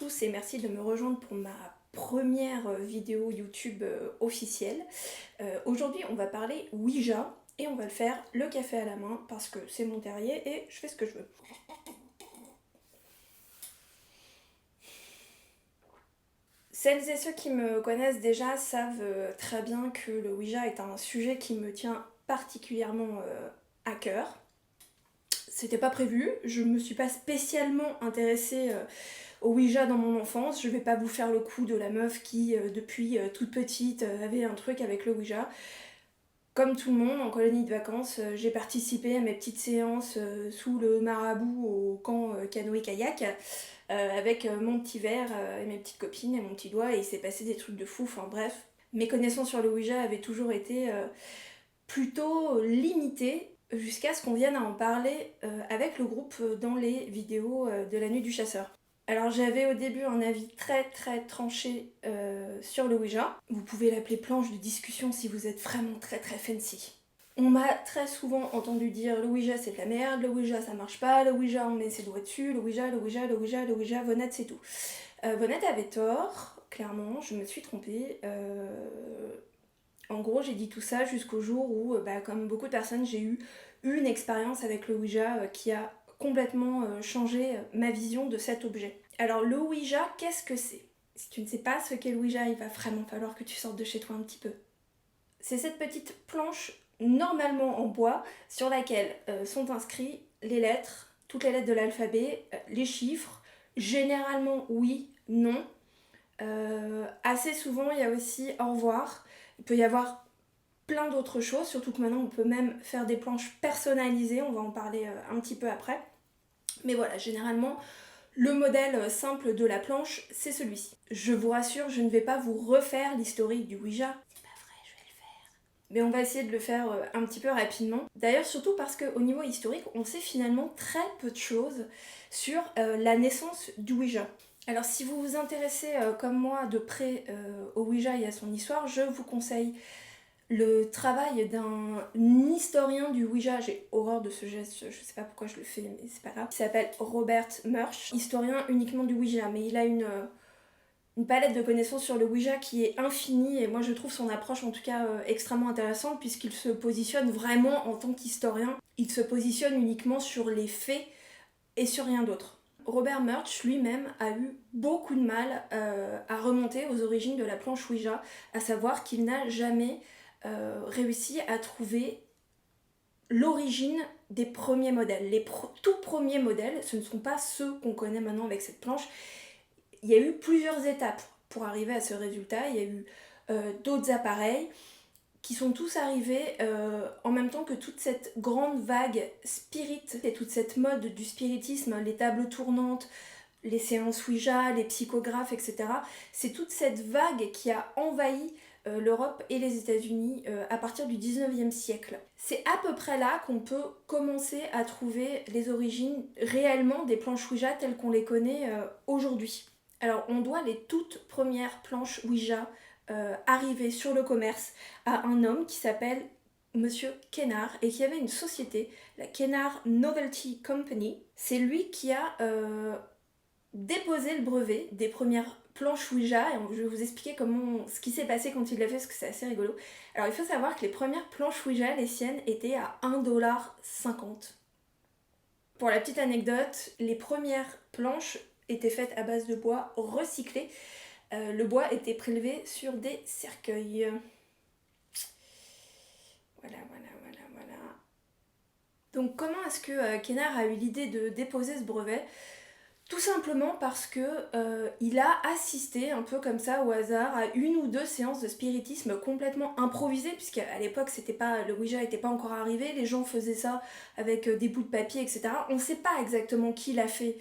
tous et merci de me rejoindre pour ma première vidéo YouTube officielle. Aujourd'hui on va parler Ouija et on va le faire le café à la main parce que c'est mon terrier et je fais ce que je veux. Celles et ceux qui me connaissent déjà savent très bien que le Ouija est un sujet qui me tient particulièrement à cœur. C'était pas prévu, je me suis pas spécialement intéressée au Ouija dans mon enfance. Je vais pas vous faire le coup de la meuf qui, depuis toute petite, avait un truc avec le Ouija. Comme tout le monde, en colonie de vacances, j'ai participé à mes petites séances sous le marabout au camp canoë-kayak avec mon petit verre et mes petites copines et mon petit doigt et il s'est passé des trucs de fou, enfin bref. Mes connaissances sur le Ouija avaient toujours été plutôt limitées jusqu'à ce qu'on vienne à en parler avec le groupe dans les vidéos de la nuit du chasseur. Alors j'avais au début un avis très tranché sur le Ouija. Vous pouvez l'appeler planche de discussion si vous êtes vraiment très fancy. On m'a très souvent entendu dire le Ouija c'est de la merde, le Ouija ça marche pas, le Ouija on met ses doigts dessus, le Ouija, Vonette c'est tout. Vonette avait tort, clairement, je me suis trompée. En gros j'ai dit tout ça jusqu'au jour où, comme beaucoup de personnes, j'ai eu une expérience avec le Ouija qui a complètement changé ma vision de cet objet. Alors le Ouija, qu'est-ce que c'est ? Si tu ne sais pas ce qu'est le Ouija, il va vraiment falloir que tu sortes de chez toi un petit peu. C'est cette petite planche, normalement en bois, sur laquelle sont inscrits les lettres, toutes les lettres de l'alphabet, les chiffres, généralement oui, non. Assez souvent, il y a aussi au revoir. Il peut y avoir plein d'autres choses, surtout que maintenant on peut même faire des planches personnalisées, on va en parler un petit peu après. Mais voilà, généralement, le modèle simple de la planche, c'est celui-ci. Je vous rassure, je ne vais pas vous refaire l'historique du Ouija. C'est pas vrai, je vais le faire. Mais on va essayer de le faire un petit peu rapidement. D'ailleurs, surtout parce qu'au niveau historique, on sait finalement très peu de choses sur la naissance du Ouija. Alors si vous vous intéressez comme moi de près au Ouija et à son histoire, je vous conseille le travail d'un historien du Ouija. J'ai horreur de ce geste, je sais pas pourquoi je le fais, mais c'est pas grave. Il s'appelle Robert Murch, historien uniquement du Ouija, mais il a une palette de connaissances sur le Ouija qui est infinie, et moi je trouve son approche en tout cas extrêmement intéressante, puisqu'il se positionne vraiment en tant qu'historien. Il se positionne uniquement sur les faits et sur rien d'autre. Robert Murch lui-même a eu beaucoup de mal à remonter aux origines de la planche Ouija, à savoir qu'il n'a jamais réussi à trouver l'origine des premiers modèles. Les tout premiers modèles, ce ne sont pas ceux qu'on connaît maintenant avec cette planche. Il y a eu plusieurs étapes pour arriver à ce résultat. Il y a eu d'autres appareils qui sont tous arrivés en même temps que toute cette grande vague spirit et toute cette mode du spiritisme, les tables tournantes, les séances Ouija, les psychographes, etc. C'est toute cette vague qui a envahi l'Europe et les États-Unis à partir du 19e siècle. C'est à peu près là qu'on peut commencer à trouver les origines réellement des planches Ouija telles qu'on les connaît aujourd'hui. Alors on doit les toutes premières planches Ouija arriver sur le commerce à un homme qui s'appelle Monsieur Kennard et qui avait une société, la Kennard Novelty Company. C'est lui qui a déposé le brevet des premières planches Ouija, et je vais vous expliquer ce qui s'est passé quand il l'a fait, parce que c'est assez rigolo. Alors il faut savoir que les premières planches Ouija, les siennes, étaient à 1,50 $. Pour la petite anecdote, les premières planches étaient faites à base de bois recyclé. Le bois était prélevé sur des cercueils. Voilà. Donc comment est-ce que Kennard a eu l'idée de déposer ce brevet ? Tout simplement parce que il a assisté un peu comme ça au hasard à une ou deux séances de spiritisme complètement improvisées, puisqu'à l'époque le Ouija n'était pas encore arrivé, les gens faisaient ça avec des bouts de papier, etc. On ne sait pas exactement qui l'a fait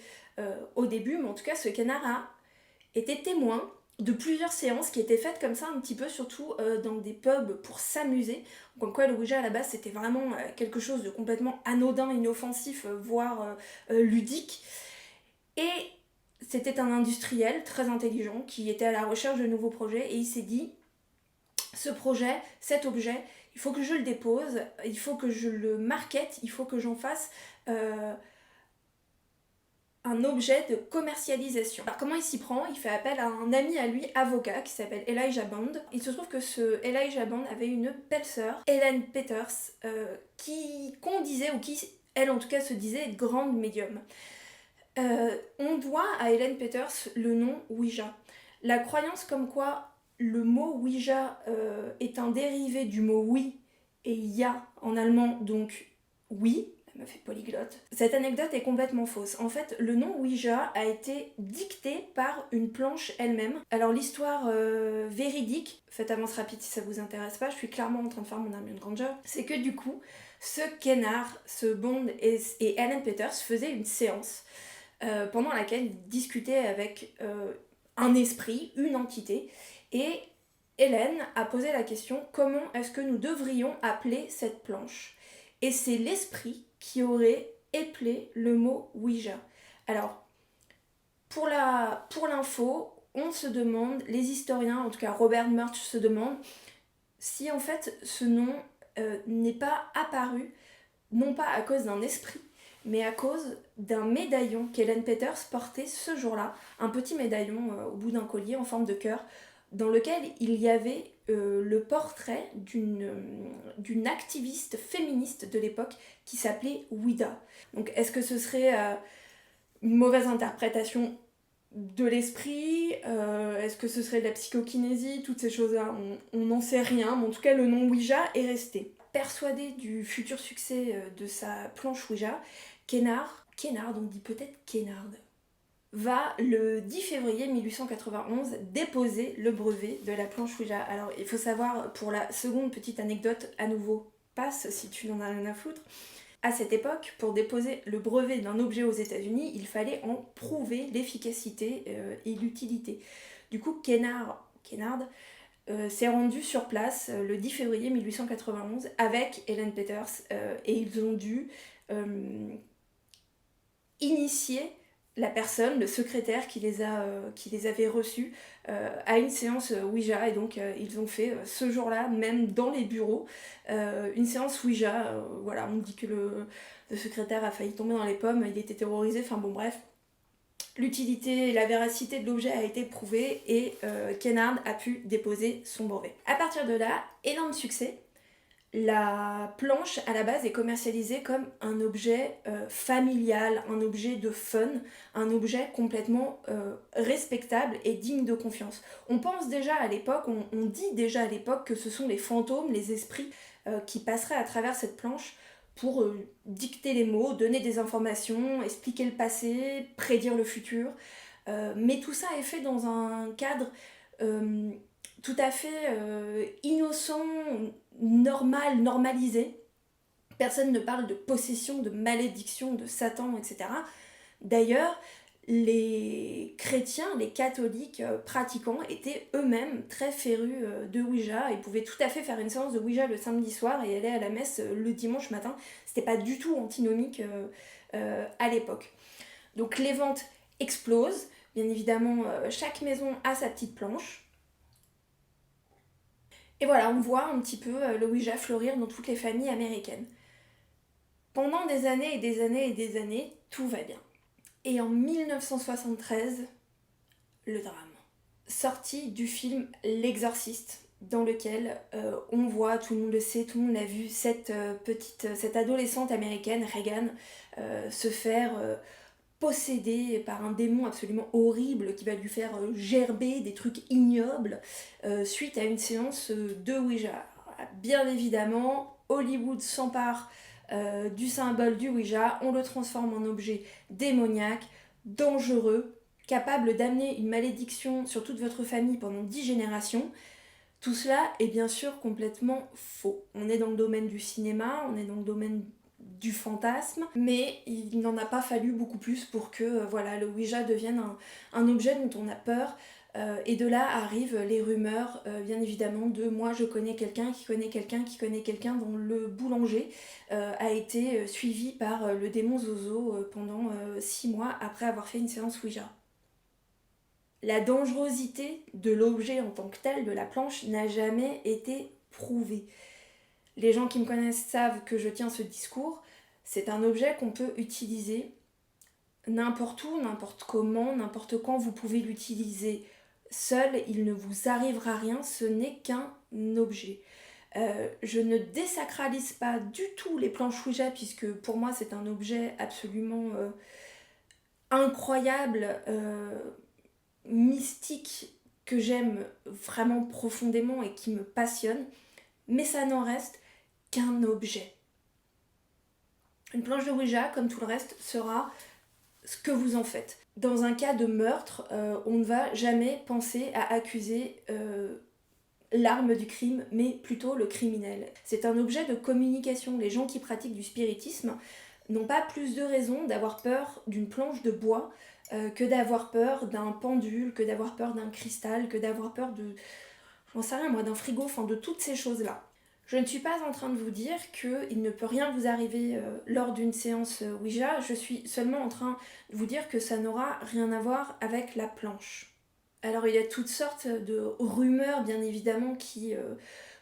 au début, mais en tout cas ce Kennard a été témoin de plusieurs séances qui étaient faites comme ça un petit peu, surtout dans des pubs pour s'amuser. Comme quoi le Ouija à la base c'était vraiment quelque chose de complètement anodin, inoffensif, voire ludique. Et c'était un industriel très intelligent qui était à la recherche de nouveaux projets et il s'est dit, ce projet, cet objet, il faut que je le dépose, il faut que je le market, il faut que j'en fasse un objet de commercialisation. Alors comment il s'y prend? Il fait appel à un ami à lui, avocat, qui s'appelle Elijah Bond. Il se trouve que ce Elijah Bond avait une belle-sœur, Helen Peters, qu'on disait, ou qui, elle en tout cas, se disait grande médium. On doit à Helen Peters le nom Ouija. La croyance comme quoi le mot Ouija est un dérivé du mot oui et ya en allemand, donc oui, elle m'a fait polyglotte. Cette anecdote est complètement fausse. En fait, le nom Ouija a été dicté par une planche elle-même. Alors l'histoire véridique, faites avance rapide si ça vous intéresse pas, je suis clairement en train de faire mon Hermione Granger, c'est que du coup, ce Kennard, ce Bond et Helen Peters faisaient une séance pendant laquelle ils discutaient avec un esprit, une entité, et Hélène a posé la question comment est-ce que nous devrions appeler cette planche. Et c'est l'esprit qui aurait éplé le mot Ouija. Alors, pour l'info, on se demande, les historiens, en tout cas Robert Murch se demande, si en fait ce nom n'est pas apparu, non pas à cause d'un esprit, mais à cause d'un médaillon qu'Helen Peters portait ce jour-là, un petit médaillon au bout d'un collier en forme de cœur, dans lequel il y avait le portrait d'une activiste féministe de l'époque qui s'appelait Ouida. Donc est-ce que ce serait une mauvaise interprétation de l'esprit, est-ce que ce serait de la psychokinésie, toutes ces choses-là, on n'en sait rien, mais en tout cas le nom Ouija est resté. Persuadé du futur succès de sa planche Ouija, Kennard, on dit peut-être Kennard, va le 10 février 1891 déposer le brevet de la planche Ouija. Alors il faut savoir, pour la seconde petite anecdote, à nouveau, passe si tu n'en as rien à foutre, à cette époque, pour déposer le brevet d'un objet aux États-Unis, il fallait en prouver l'efficacité et l'utilité. Du coup, Kennard s'est rendu sur place le 10 février 1891 avec Helen Peters et ils ont dû initier la personne, le secrétaire qui les avait reçus à une séance Ouija, et donc ils ont fait ce jour-là, même dans les bureaux, une séance Ouija. Voilà, on dit que le secrétaire a failli tomber dans les pommes, il était terrorisé, enfin bon bref. L'utilité et la véracité de l'objet a été prouvée et Kennard a pu déposer son brevet. À partir de là, énorme succès. La planche à la base est commercialisée comme un objet familial, un objet de fun, un objet complètement respectable et digne de confiance. On pense déjà à l'époque, on dit déjà à l'époque que ce sont les fantômes, les esprits qui passeraient à travers cette planche pour dicter les mots, donner des informations, expliquer le passé, prédire le futur. Mais tout ça est fait dans un cadre tout à fait innocent, normal, normalisé. Personne ne parle de possession, de malédiction, de Satan, etc. D'ailleurs, les chrétiens, les catholiques pratiquants étaient eux-mêmes très férus de Ouija et pouvaient tout à fait faire une séance de Ouija le samedi soir et aller à la messe le dimanche matin. C'était pas du tout antinomique à l'époque. Donc les ventes explosent. Bien évidemment, chaque maison a sa petite planche. Et voilà, on voit un petit peu le Ouija fleurir dans toutes les familles américaines. Pendant des années et des années et des années, tout va bien. Et en 1973, le drame. Sortie du film L'Exorciste, dans lequel on voit, tout le monde le sait, tout le monde l'a vu, cette adolescente américaine, Reagan, se faire posséder par un démon absolument horrible qui va lui faire gerber des trucs ignobles suite à une séance de Ouija. Bien évidemment, Hollywood s'empare du symbole du Ouija, on le transforme en objet démoniaque, dangereux, capable d'amener une malédiction sur toute votre famille pendant 10 générations. Tout cela est bien sûr complètement faux. On est dans le domaine du cinéma, on est dans le domaine du fantasme, mais il n'en a pas fallu beaucoup plus pour que le Ouija devienne un objet dont on a peur. Et de là arrivent les rumeurs, bien évidemment, de moi je connais quelqu'un qui connaît quelqu'un qui connaît quelqu'un dont le boulanger a été suivi par le démon Zozo pendant 6 mois après avoir fait une séance Ouija. La dangerosité de l'objet en tant que tel, de la planche, n'a jamais été prouvée. Les gens qui me connaissent savent que je tiens ce discours. C'est un objet qu'on peut utiliser n'importe où, n'importe comment, n'importe quand, vous pouvez l'utiliser seul, il ne vous arrivera rien, ce n'est qu'un objet. Je ne désacralise pas du tout les planches Ouija, puisque pour moi c'est un objet absolument incroyable, mystique, que j'aime vraiment profondément et qui me passionne, mais ça n'en reste qu'un objet. Une planche de Ouija, comme tout le reste, sera ce que vous en faites. Dans un cas de meurtre, on ne va jamais penser à accuser l'arme du crime, mais plutôt le criminel. C'est un objet de communication. Les gens qui pratiquent du spiritisme n'ont pas plus de raison d'avoir peur d'une planche de bois que d'avoir peur d'un pendule, que d'avoir peur d'un cristal, que d'avoir peur de... j'en sais rien moi, d'un frigo, enfin de toutes ces choses-là. Je ne suis pas en train de vous dire qu'il ne peut rien vous arriver lors d'une séance Ouija, je suis seulement en train de vous dire que ça n'aura rien à voir avec la planche. Alors il y a toutes sortes de rumeurs bien évidemment qui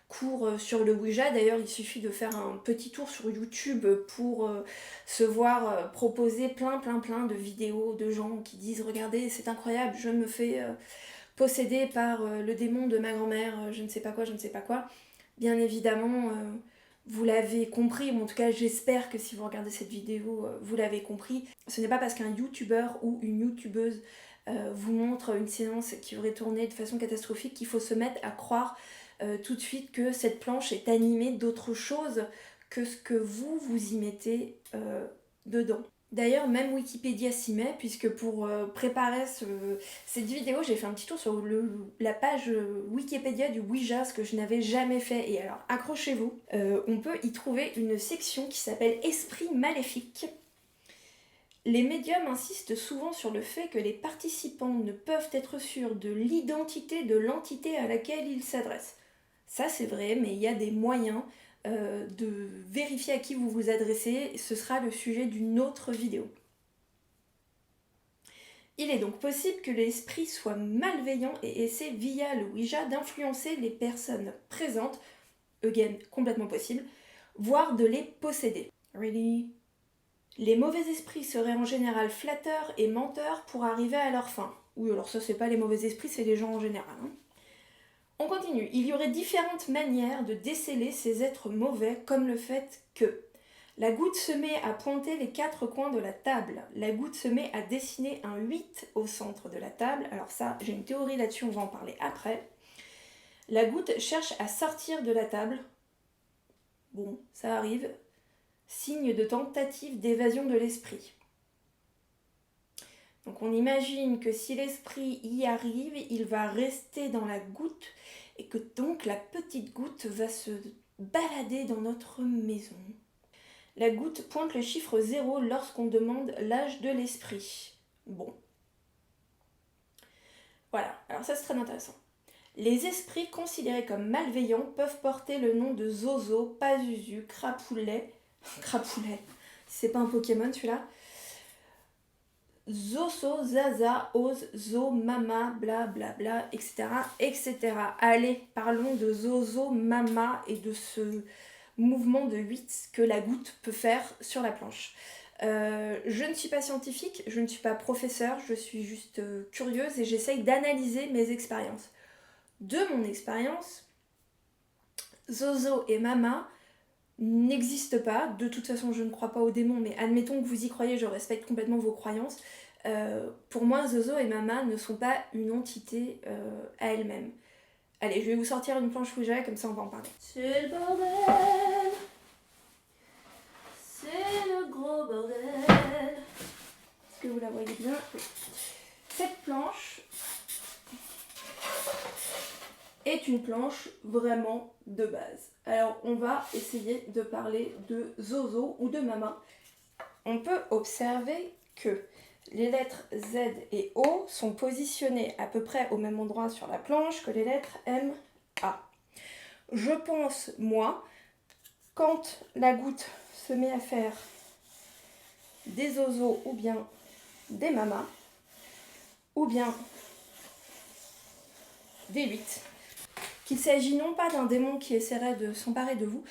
courent sur le Ouija, d'ailleurs il suffit de faire un petit tour sur YouTube pour se voir proposer plein de vidéos de gens qui disent regardez c'est incroyable, je me fais posséder par le démon de ma grand-mère, je ne sais pas quoi. Bien évidemment, vous l'avez compris, ou en tout cas j'espère que si vous regardez cette vidéo, vous l'avez compris. Ce n'est pas parce qu'un youtubeur ou une youtubeuse vous montre une séance qui aurait tourné de façon catastrophique qu'il faut se mettre à croire tout de suite que cette planche est animée d'autre chose que ce que vous y mettez dedans. D'ailleurs, même Wikipédia s'y met, puisque pour préparer cette vidéo, j'ai fait un petit tour sur la page Wikipédia du Ouija, ce que je n'avais jamais fait. Et alors, accrochez-vous, on peut y trouver une section qui s'appelle Esprit maléfique. Les médiums insistent souvent sur le fait que les participants ne peuvent être sûrs de l'identité de l'entité à laquelle ils s'adressent. Ça, c'est vrai, mais il y a des moyens de vérifier à qui vous vous adressez, ce sera le sujet d'une autre vidéo. Il est donc possible que l'esprit soit malveillant et essaie via le Ouija d'influencer les personnes présentes, again, complètement possible, voire de les posséder. Really? Les mauvais esprits seraient en général flatteurs et menteurs pour arriver à leur fin. Oui, alors ça c'est pas les mauvais esprits, c'est les gens en général. On continue. Il y aurait différentes manières de déceler ces êtres mauvais, comme le fait que la goutte se met à pointer les 4 coins de la table. La goutte se met à dessiner un 8 au centre de la table. Alors ça, j'ai une théorie là-dessus, on va en parler après. La goutte cherche à sortir de la table. Bon, ça arrive. Signe de tentative d'évasion de l'esprit. Donc on imagine que si l'esprit y arrive, il va rester dans la goutte et que donc la petite goutte va se balader dans notre maison. La goutte pointe le chiffre 0 lorsqu'on demande l'âge de l'esprit. Bon. Voilà, alors ça c'est très intéressant. Les esprits considérés comme malveillants peuvent porter le nom de Zozo, Pazuzu, Crapoulet. Crapoulet, c'est pas un Pokémon celui-là. Zoso, Zaza, Oz, Zo, Mama, bla bla bla, etc., etc. Allez, parlons de Zozo, Mama et de ce mouvement de 8 que la goutte peut faire sur la planche. Je ne suis pas scientifique, je ne suis pas professeur, je suis juste curieuse et j'essaye d'analyser mes expériences. De mon expérience, Zozo et Mama n'existe pas. De toute façon, je ne crois pas aux démons, mais admettons que vous y croyez, je respecte complètement vos croyances. Pour moi, Zozo et Mama ne sont pas une entité à elles-mêmes. Allez, je vais vous sortir une planche Ouija, comme ça on va en parler. C'est le bordel. C'est le gros bordel. Est-ce que vous la voyez bien? Oui. Cette planche est une planche vraiment de base. Alors on va essayer de parler de Zozo ou de Mama. On peut observer que les lettres Z et O sont positionnées à peu près au même endroit sur la planche que les lettres M, A. Je pense, moi, quand la goutte se met à faire des Zozo ou bien des Mamas, ou bien des 8, qu'il s'agit non pas d'un démon qui essaierait de s'emparer de vous,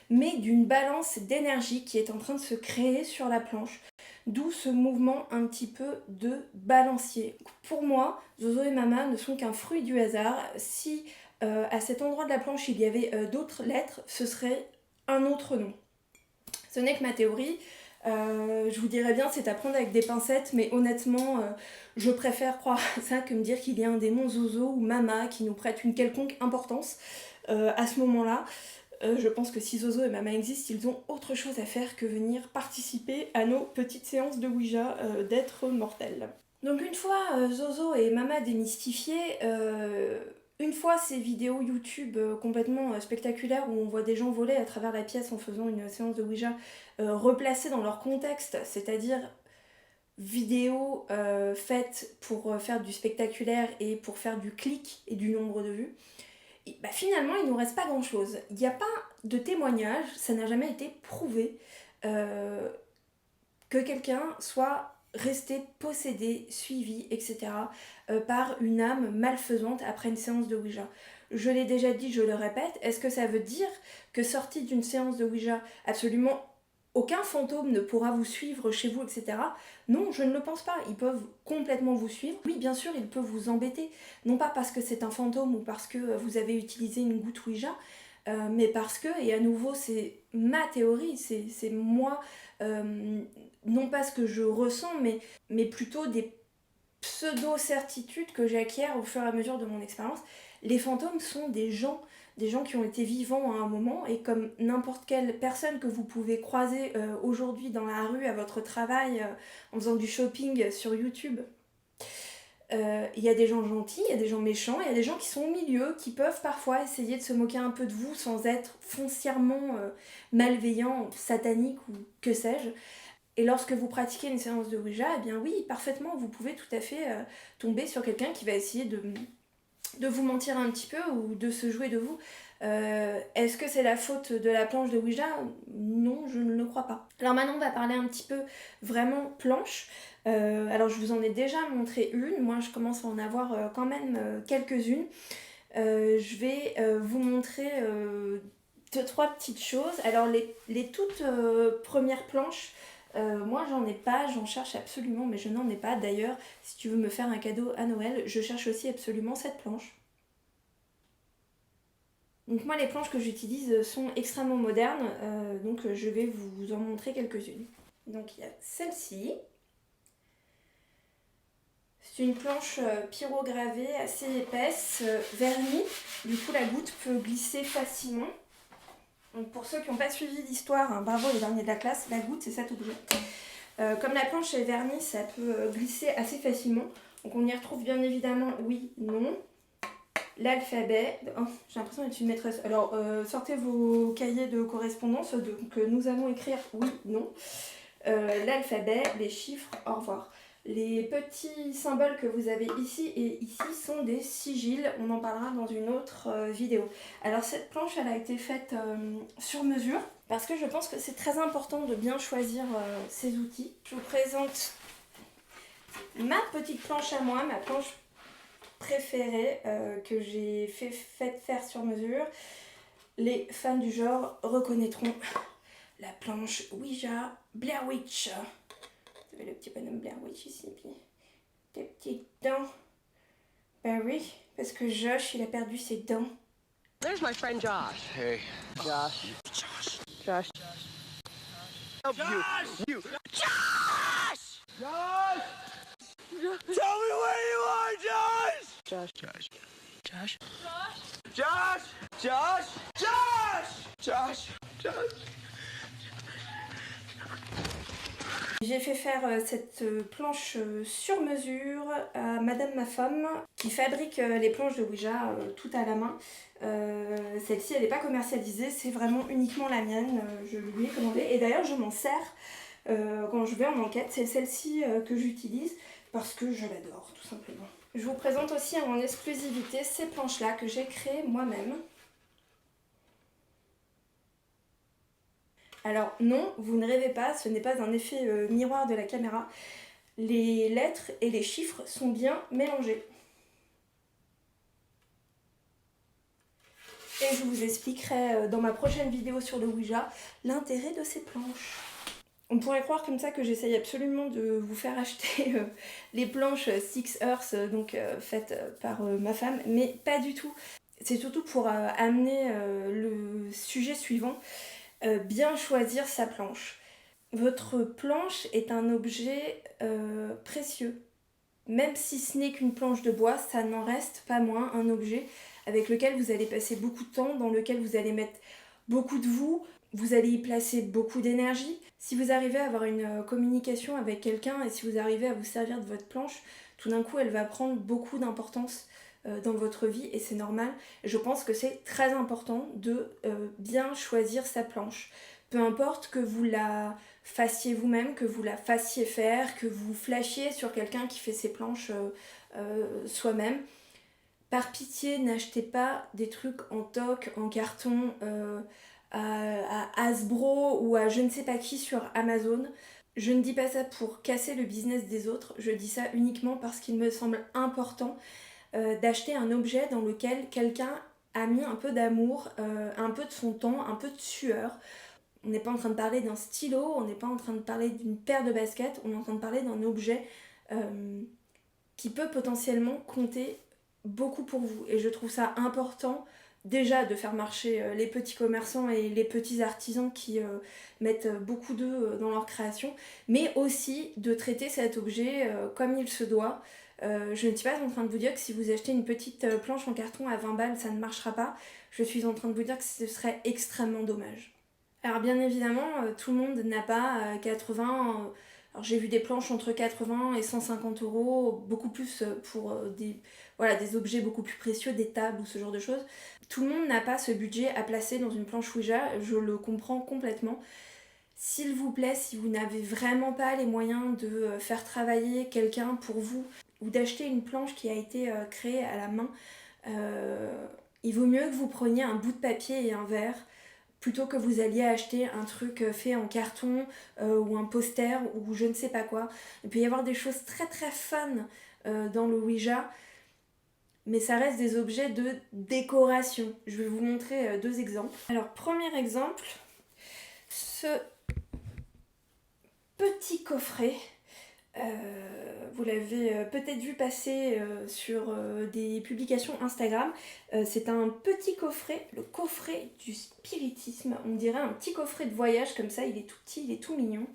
mais d'une balance d'énergie qui est en train de se créer sur la planche. d'où ce mouvement un petit peu de balancier. Pour moi, Zozo et Mama ne sont qu'un fruit du hasard. Si à cet endroit de la planche il y avait d'autres lettres, ce serait un autre nom. Ce n'est que ma théorie. Je vous dirais bien c'est à prendre avec des pincettes, mais honnêtement je préfère croire à ça que me dire qu'il y a un démon Zozo ou Mama qui nous prête une quelconque importance à ce moment-là. Je pense que si Zozo et Mama existent, ils ont autre chose à faire que venir participer à nos petites séances de Ouija d'êtres mortels. Donc une fois Zozo et Mama démystifiés, une fois ces vidéos YouTube complètement spectaculaires où on voit des gens voler à travers la pièce en faisant une séance de Ouija replacées dans leur contexte, c'est-à-dire vidéos faites pour faire du spectaculaire et pour faire du clic et du nombre de vues, et bah finalement il nous reste pas grand-chose. Il n'y a pas de témoignage, ça n'a jamais été prouvé que quelqu'un soit resté possédé, suivi, etc. Par une âme malfaisante après une séance de Ouija. Je l'ai déjà dit, je le répète, est-ce que ça veut dire que sorti d'une séance de Ouija, absolument aucun fantôme ne pourra vous suivre chez vous, etc. Non, je ne le pense pas. Ils peuvent complètement vous suivre. Oui, bien sûr, ils peuvent vous embêter. Non pas parce que c'est un fantôme ou parce que vous avez utilisé une goutte Ouija, mais parce que, et à nouveau, c'est ma théorie, c'est moi, non pas ce que je ressens, mais plutôt des pseudo-certitudes que j'acquiers au fur et à mesure de mon expérience. Les fantômes sont des gens qui ont été vivants à un moment, et comme n'importe quelle personne que vous pouvez croiser aujourd'hui dans la rue, à votre travail, en faisant du shopping sur YouTube, il y a des gens gentils, il y a des gens méchants, il y a des gens qui sont au milieu, qui peuvent parfois essayer de se moquer un peu de vous sans être foncièrement malveillants, sataniques ou que sais-je. Et lorsque vous pratiquez une séance de Ouija, eh bien oui, parfaitement, vous pouvez tout à fait tomber sur quelqu'un qui va essayer de vous mentir un petit peu ou de se jouer de vous. Est-ce que c'est la faute de la planche de Ouija ? Non, je ne le crois pas. Alors maintenant, on va parler un petit peu vraiment planche. Alors je vous en ai déjà montré une, moi je commence à en avoir quand même quelques-unes. Je vais vous montrer 2-3 petites choses. Alors les toutes premières planches, moi j'en ai pas, j'en cherche absolument, mais je n'en ai pas. D'ailleurs, si tu veux me faire un cadeau à Noël, je cherche aussi absolument cette planche. Donc moi les planches que j'utilise sont extrêmement modernes, donc je vais vous en montrer quelques-unes. Donc il y a celle-ci. C'est une planche pyrogravée assez épaisse, vernie, du coup la goutte peut glisser facilement. Donc pour ceux qui n'ont pas suivi l'histoire, hein, bravo les derniers de la classe, la goutte c'est cet objet. Comme la planche est vernie, ça peut glisser assez facilement. Donc on y retrouve bien évidemment oui, non, l'alphabet. Oh, j'ai l'impression d'être une maîtresse. Alors sortez vos cahiers de correspondance, donc nous allons écrire oui, non. L'alphabet, les chiffres, au revoir. Les petits symboles que vous avez ici et ici sont des sigils, on en parlera dans une autre vidéo. Alors cette planche elle a été faite sur mesure parce que je pense que c'est très important de bien choisir ses outils. Je vous présente ma petite planche à moi, ma planche préférée que j'ai fait faire sur mesure. Les fans du genre reconnaîtront la planche Ouija Blair Witch. Vous avez le petit bonhomme Blair Witch ici, puis des petites dents. Ben oui, parce que Josh, il a perdu ses dents. There's my friend Josh. Hey. Josh. Josh. Josh. Help Josh! you. Josh! Josh! Tell me where you are, Josh! Josh. Josh. Josh. Josh! Josh! Josh! Josh! Josh! J'ai fait faire cette planche sur mesure à Madame ma femme qui fabrique les planches de Ouija tout à la main. Celle-ci elle n'est pas commercialisée, c'est vraiment uniquement la mienne, je lui ai commandé et d'ailleurs je m'en sers quand je vais en enquête. C'est celle-ci que j'utilise parce que je l'adore tout simplement. Je vous présente aussi en exclusivité ces planches-là que j'ai créées moi-même. Alors non, vous ne rêvez pas, ce n'est pas un effet miroir de la caméra. Les lettres et les chiffres sont bien mélangés. Et je vous expliquerai dans ma prochaine vidéo sur le Ouija l'intérêt de ces planches. On pourrait croire comme ça que j'essaye absolument de vous faire acheter les planches Six Earth, faites par ma femme, mais pas du tout. C'est surtout pour amener le sujet suivant, bien choisir sa planche. Votre planche est un objet précieux. Même si ce n'est qu'une planche de bois, ça n'en reste pas moins un objet avec lequel vous allez passer beaucoup de temps, dans lequel vous allez mettre beaucoup de vous allez y placer beaucoup d'énergie. Si vous arrivez à avoir une communication avec quelqu'un et si vous arrivez à vous servir de votre planche, tout d'un coup elle va prendre beaucoup d'importance dans votre vie et c'est normal. Je pense que c'est très important de bien choisir sa planche. Peu importe que vous la fassiez vous-même, que vous la fassiez faire, que vous flashiez sur quelqu'un qui fait ses planches soi-même. Par pitié, n'achetez pas des trucs en toc, en carton, à Hasbro ou à je ne sais pas qui sur Amazon. Je ne dis pas ça pour casser le business des autres, je dis ça uniquement parce qu'il me semble important d'acheter un objet dans lequel quelqu'un a mis un peu d'amour, un peu de son temps, un peu de sueur. On n'est pas en train de parler d'un stylo, on n'est pas en train de parler d'une paire de baskets, on est en train de parler d'un objet qui peut potentiellement compter beaucoup pour vous. Et je trouve ça important déjà de faire marcher les petits commerçants et les petits artisans qui mettent beaucoup d'eux dans leur création, mais aussi de traiter cet objet comme il se doit. Je ne suis pas en train de vous dire que si vous achetez une petite planche en carton à 20 balles, ça ne marchera pas. Je suis en train de vous dire que ce serait extrêmement dommage. Alors bien évidemment, tout le monde n'a pas 80... alors j'ai vu des planches entre 80 et 150 euros, beaucoup plus pour des objets beaucoup plus précieux, des tables ou ce genre de choses. Tout le monde n'a pas ce budget à placer dans une planche Ouija, je le comprends complètement. S'il vous plaît, si vous n'avez vraiment pas les moyens de faire travailler quelqu'un pour vous, ou d'acheter une planche qui a été créée à la main, il vaut mieux que vous preniez un bout de papier et un verre, plutôt que vous alliez acheter un truc fait en carton ou un poster ou je ne sais pas quoi. Il peut y avoir des choses très très fun dans le Ouija, mais ça reste des objets de décoration. Je vais vous montrer deux exemples. Alors, premier exemple, ce petit coffret. Vous l'avez peut-être vu passer sur des publications Instagram. C'est un petit coffret, le coffret du spiritisme. On dirait un petit coffret de voyage comme ça, il est tout petit, il est tout mignon.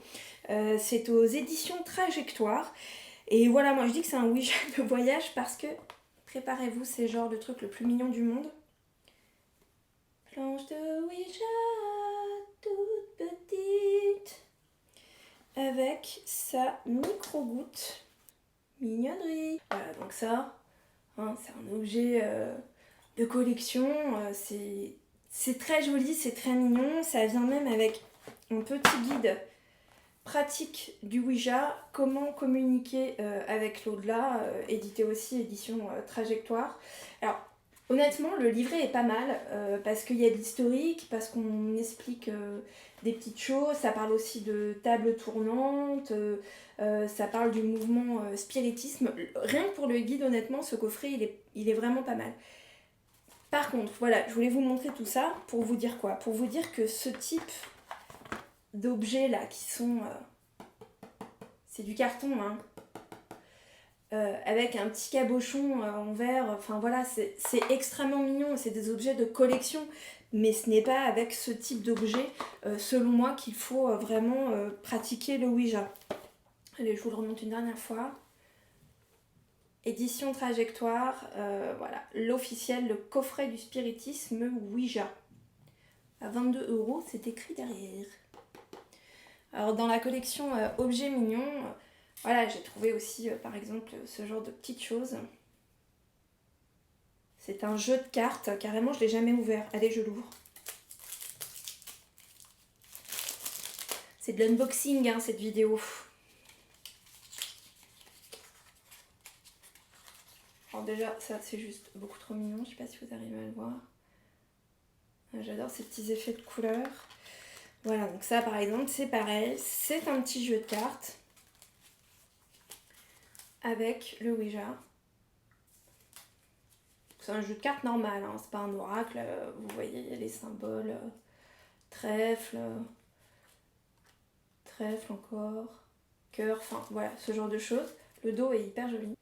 C'est aux éditions Trajectoire. Et voilà, moi je dis que c'est un Ouija de voyage parce que, préparez-vous, c'est genre le truc le plus mignon du monde. Planche de Ouija, toute petite, avec sa micro-goutte. Mignonnerie. Voilà, donc ça, hein, c'est un objet de collection. C'est très joli, c'est très mignon. Ça vient même avec un petit guide pratique du Ouija, comment communiquer avec l'au-delà, édité aussi, édition Trajectoire. Alors, honnêtement, le livret est pas mal, parce qu'il y a de l'historique, parce qu'on explique des petites choses, ça parle aussi de table tournante, ça parle du mouvement spiritisme. Rien que pour le guide, honnêtement, ce coffret, il est vraiment pas mal. Par contre, voilà, je voulais vous montrer tout ça pour vous dire quoi? Pour vous dire que ce type d'objets là qui sont c'est du carton hein, avec un petit cabochon en verre, enfin voilà, c'est extrêmement mignon, c'est des objets de collection, mais ce n'est pas avec ce type d'objet selon moi qu'il faut vraiment pratiquer le Ouija. Allez, je vous le remonte une dernière fois. Édition Trajectoire, voilà, l'officiel, le coffret du spiritisme Ouija. À 22 €, c'est écrit derrière. Alors dans la collection objets mignons, voilà, j'ai trouvé aussi par exemple ce genre de petites choses. C'est un jeu de cartes, carrément je l'ai jamais ouvert. Allez, je l'ouvre. C'est de l'unboxing hein, cette vidéo. Alors déjà ça c'est juste beaucoup trop mignon, je sais pas si vous arrivez à le voir. J'adore ces petits effets de couleurs. Voilà, donc ça par exemple, c'est pareil, c'est un petit jeu de cartes avec le Ouija. C'est un jeu de cartes normal, hein, c'est pas un oracle, vous voyez, il y a les symboles, trèfle, trèfle encore, cœur, enfin voilà, ce genre de choses. Le dos est hyper joli.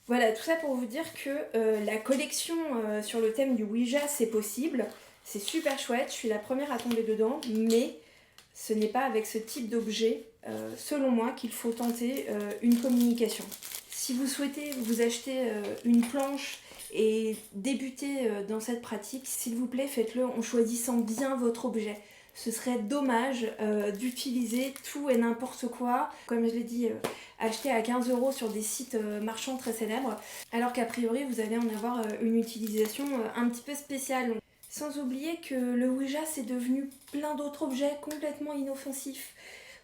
Voilà, tout ça pour vous dire que la collection sur le thème du Ouija, c'est possible. C'est super chouette, je suis la première à tomber dedans, mais ce n'est pas avec ce type d'objet, selon moi, qu'il faut tenter une communication. Si vous souhaitez vous acheter une planche et débuter dans cette pratique, s'il vous plaît, faites-le en choisissant bien votre objet. Ce serait dommage d'utiliser tout et n'importe quoi, comme je l'ai dit, acheter à 15 € sur des sites marchands très célèbres, alors qu'a priori vous allez en avoir une utilisation un petit peu spéciale. Sans oublier que le Ouija c'est devenu plein d'autres objets complètement inoffensifs.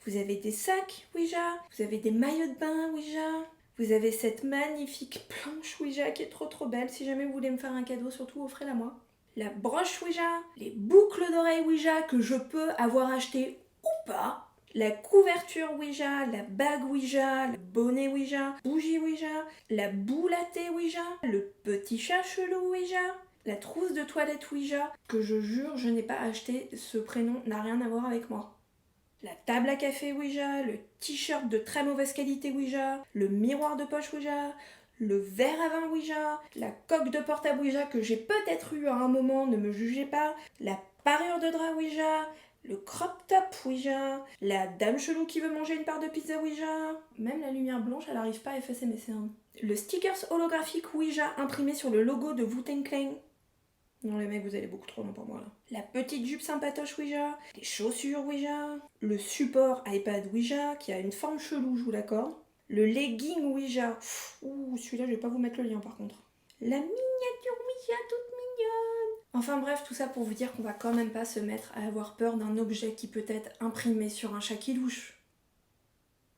Vous avez des sacs Ouija, vous avez des maillots de bain Ouija, vous avez cette magnifique planche Ouija qui est trop belle. Si jamais vous voulez me faire un cadeau, surtout offrez-la moi. La broche Ouija, les boucles d'oreilles Ouija que je peux avoir achetées ou pas, la couverture Ouija, la bague Ouija, le bonnet Ouija, bougie Ouija, la boule à thé Ouija, le petit chat chelou Ouija, la trousse de toilette Ouija, que je jure je n'ai pas acheté, ce prénom n'a rien à voir avec moi. La table à café Ouija, le t-shirt de très mauvaise qualité Ouija, le miroir de poche Ouija, le verre à vin Ouija, la coque de portable Ouija que j'ai peut-être eu à un moment, ne me jugez pas, la parure de drap Ouija, le crop top Ouija, la dame chelou qui veut manger une part de pizza Ouija, même la lumière blanche elle arrive pas à effacer mes cernes. Le stickers holographique Ouija imprimé sur le logo de Wu-Tang Clan. Non les mecs, vous allez beaucoup trop loin pour moi là. La petite jupe sympatoche Ouija, les chaussures Ouija, le support iPad Ouija qui a une forme chelou, je vous l'accorde. Le legging Ouija, ouh celui-là je vais pas vous mettre le lien par contre. La miniature Ouija toute mignonne. Enfin bref, tout ça pour vous dire qu'on va quand même pas se mettre à avoir peur d'un objet qui peut être imprimé sur un chat qui louche.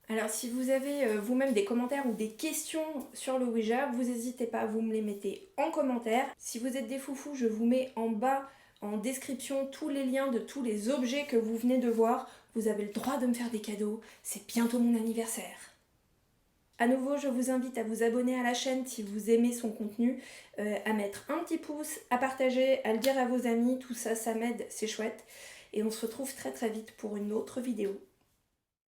Alors si vous avez vous-même des commentaires ou des questions sur le Ouija, vous n'hésitez pas, vous me les mettez en commentaire. Si vous êtes des foufous, je vous mets en bas en description tous les liens de tous les objets que vous venez de voir. Vous avez le droit de me faire des cadeaux, c'est bientôt mon anniversaire. À nouveau, je vous invite à vous abonner à la chaîne si vous aimez son contenu, à mettre un petit pouce, à partager, à le dire à vos amis, tout ça, ça m'aide, c'est chouette. Et on se retrouve très vite pour une autre vidéo.